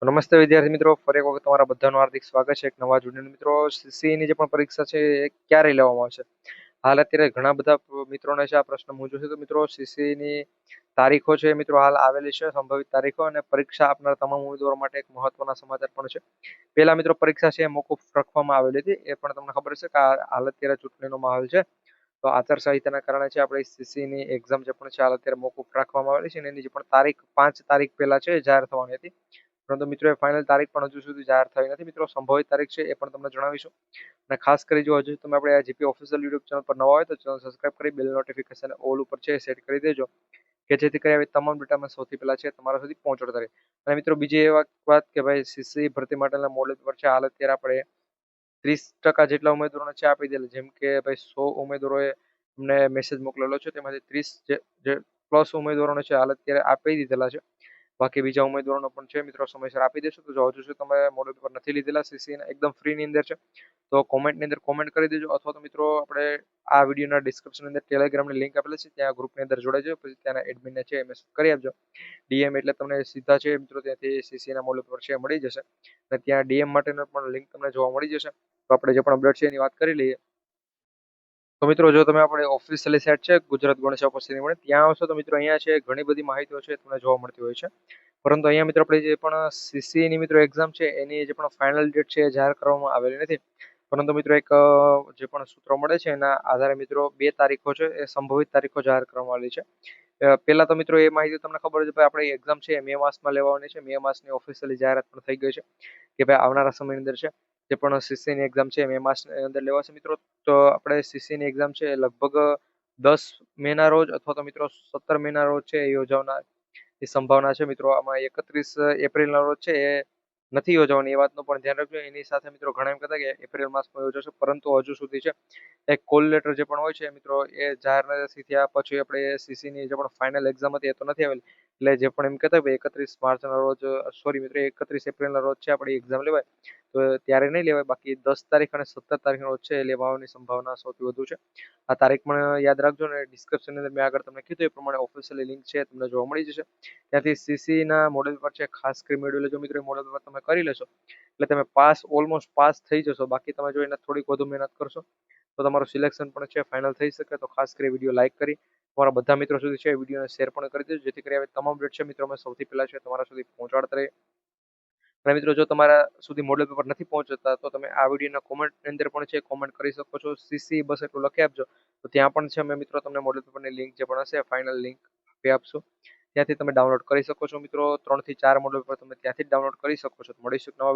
નમસ્તે વિદ્યાર્થી મિત્રો, ફરી એક વખત તમારા બધાનું હાર્દિક સ્વાગત છે એક નવા વિડીયો. મિત્રો, સીસીઈ ની જે પણ પરીક્ષા છે એ ક્યારે લેવામાં આવશે? હાલ અત્યારે ઘણા બધા મિત્રોને છે આ પ્રશ્ન મૂંઝ્યો છે. તો મિત્રો, સીસીઈ ની તારીખો છે મિત્રો હાલ આવેલી છે, સંભવિત તારીખો, અને પરીક્ષા આપનાર તમામ ઉમેદવારો માટે એક મહત્વના સમાચાર પણ છે. પહેલા મિત્રો પરીક્ષા છે એ મોકૂફ રાખવામાં આવેલી હતી, એ પણ તમને ખબર છે કે હાલ અત્યારે ચૂંટણીનો માહોલ છે. તો આચારસંહિતાના કારણે છે આપણે સીસીઈ ની એક્ઝામ જે પણ છે હાલ અત્યારે મોકૂફ રાખવામાં આવેલી છે, અને એની જે પણ તારીખ 5 તારીખ પહેલા છે જાહેર થવાની હતી. પરંતુ મિત્રો એ ફાઇનલ તારીખ પણ હજુ સુધી જાહેર થઈ નથી. મિત્રો, સંભવિત તારીખ છે એ પણ તમને જણાવીશું. અને ખાસ કરી જો હજુ તમે આપણે જીપી ઓફિશિયલ યુટ્યુબ ચેનલ પર નવા હોય તો ચેનલ સબસ્ક્રાઇબ કરી બેલ નોટિફિકેશન ઓલ ઉપર છે સેટ કરી દેજો, કે જેથી કરી આવી તમામ ડેટા સૌથી પહેલા છે તમારા સુધી પહોંચાડતા રહે. અને મિત્રો, બીજી એ વાત કે ભાઈ, સીસી ભરતી માટેના મોડેલ પર છે હાલ અત્યારે આપણે 30% જેટલા ઉમેદવારોને છે આપી દેલા. જેમ કે ભાઈ 100 ઉમેદવારોએ અમને મેસેજ મોકલેલો છે, તેમાંથી 30 જે પ્લસ ઉમેદવારોને છે હાલ અત્યારે આપી દીધેલા છે. બાકી બીજા ઉમેદવારોનો પણ છે મિત્રો, સમયસર આપી દેશો. તો જો હજુ સુધી તમે મોડેલ પેપર નથી લીધેલા, સીસી એકદમ ફ્રી ની અંદર છે, તો કોમેન્ટની અંદર કોમેન્ટ કરી દેજો. અથવા તો મિત્રો આપણે આ વિડીયોના ડિસ્ક્રિપ્શનની અંદર ટેલિગ્રામની લિંક આપેલી છે, ત્યાં ગ્રુપની અંદર જોડાઈ જાઓ, પછી ત્યાંના એડમિનને છે મેસેજ કરી આપજો. ડીએમ એટલે તમને સીધા છે મિત્રો ત્યાંથી સીસીના મોડેલ પેપર છે મળી જશે, અને ત્યાં ડીએમ માટેનો પણ લિંક તમને જોવા મળી જશે. તો આપણે જે પણ અપડેટ છે એની વાત કરી લઈએ. તો મિત્રો, જો તમે આપણે ઓફિશિયલી સેટ છે ગુજરાત ગણેશ યુનિવર્સિટી મળે ત્યાં આવશો તો મિત્રો અહીંયા છે ઘણી બધી માહિતીઓ છે તમને જોવા મળતી હોય છે. પરંતુ અહીંયા મિત્રો આપણે જે પણ સીસી ની મિત્રો એક્ઝામ છે એની જે પણ ફાઇનલ ડેટ છે એ જાહેર કરવામાં આવેલી નથી. પરંતુ મિત્રો એક જે પણ સૂત્રો મળે છે એના આધારે મિત્રો 2 તારીખો છે એ સંભવિત તારીખો જાહેર કરવામાં આવેલી છે. પહેલા તો મિત્રો એ માહિતી તમને ખબર છે ભાઈ, આપણી એક્ઝામ છે એ મે માસમાં લેવાની છે. મે માસની ઓફિશિયલી જાહેરાત પણ થઈ ગઈ છે કે ભાઈ આવનારા સમયની અંદર છે જે પણ સીસી ની એક્ઝામ છે મે માસની અંદર લેવાશે મિત્રો. તો આપણે સીસી ની એક્ઝામ છે એ લગભગ 10 મેના રોજ અથવા તો મિત્રો 17 મેના રોજ છે એ યોજાનાર ની સંભાવના છે મિત્રો. આમાં 31 એપ્રિલના રોજ છે એ નથી યોજવાની, એ વાતનું પણ ધ્યાન રાખજો. એની સાથે મિત્રો ઘણા એમ કહેતા કે એપ્રિલ માસમાં યોજાશે, પરંતુ હજુ સુધી છે એક કોલ લેટર જે પણ હોય છે મિત્રો એ જાહેર નથી થયા. પછી આપણે સીસી ની જે પણ ફાઇનલ એક્ઝામ હતી એ તો નથી આવેલી, એટલે જે પણ એમ કહેતા 31 માર્ચના રોજ, સોરી મિત્રો 31 એપ્રિલના રોજ છે આપણી એક્ઝામ લેવાય, તો ત્યારે નહીં લેવાય. બાકી 10 તારીખ અને 17 તારીખના રોજ છે એ લેવાની સંભાવના સૌથી વધુ છે. આ તારીખ પણ યાદ રાખજો, ને ડિસ્ક્રિપ્શનની અંદર મેં આગળ તમને કીધું એ પ્રમાણે ઓફિશિયલી લિંક છે તમને જોવા મળી જશે. ત્યાંથી સીસી ના મોડેલ પર છે ખાસ કરી મેળવી લેજો મિત્રો. મોડેલ પર તમે કરી લેશો એટલે તમે ઓલમોસ્ટ પાસ થઈ જશો. બાકી તમે જો એને થોડીક વધુ મહેનત કરશો તો તમારું સિલેક્શન પણ છે ફાઇનલ થઈ શકે. તો ખાસ કરી વિડીયો લાઇક કરી તમારા બધા મિત્રો સુધી છે વિડીયોને શેર પણ કરી દેજો, જેથી કરી તમામ અપડેટ છે મિત્રો અમે સૌથી પહેલા છે તમારા સુધી પહોંચાડતા રહીએ. અને મિત્રો, જો તમારા સુધી મોડેલ પેપર નથી પહોંચતા તો તમે આ વિડીયોના કોમેન્ટની અંદર પણ છે કોમેન્ટ કરી શકો છો. સીસી બસ એટલું લખી આપજો, તો ત્યાં પણ છે અમે મિત્રો તમને મોડેલ પેપરની લિંક જે પણ હશે ફાઇનલ લિંક આપી આપશું. ત્યાંથી તમે ડાઉનલોડ કરી શકો છો મિત્રો. 3 થી 4 મોડેલ પેપર તમે ત્યાંથી જ ડાઉનલોડ કરી શકો છો. તો મળીશું નવા